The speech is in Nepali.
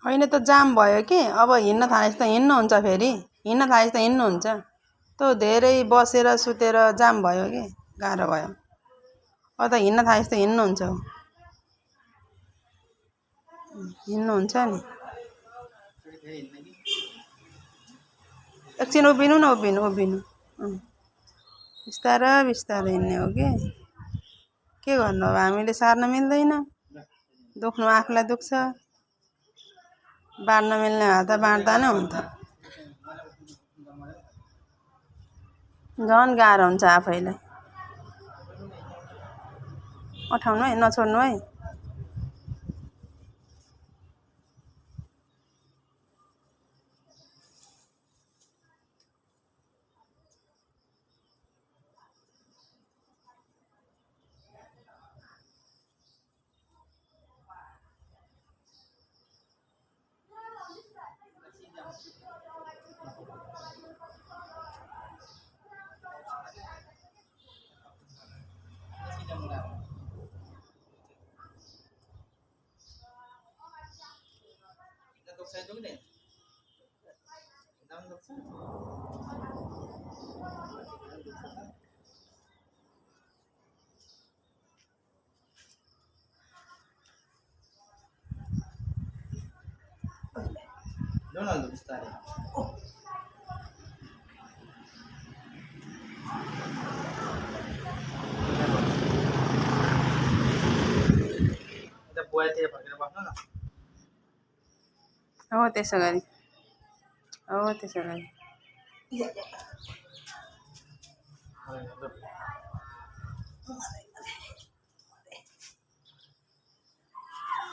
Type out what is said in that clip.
होइन त जाम भयो कि अब हिँड्न थालेपछि त हिँड्नुहुन्छ फेरि हिँड्न थालेपछि त हिँड्नुहुन्छ त्यो धेरै बसेर सुतेर जाम भयो कि गाह्रो भयो अब त हिँड्न थालेपछि त हिँड्नुहुन्छ हिँड्नुहुन्छ नि एकछिन उभिनु न उभिनु उभिनु बिस्तारै बिस्तारै हिँड्ने हो कि के गर्नु अब हामीले सार्न मिल्दैन दुख्नु आफूलाई दुख्छ बाँड्न मिल्ने भए त बाँड्दा नै हुन्थ्यो झन् गाह्रो हुन्छ आफैलाई उठाउनु है नछोड्नु है Donald bistaray. Ada buat ya pakai apa na? हो त्यसो गरी हो त्यसो गरी Ay,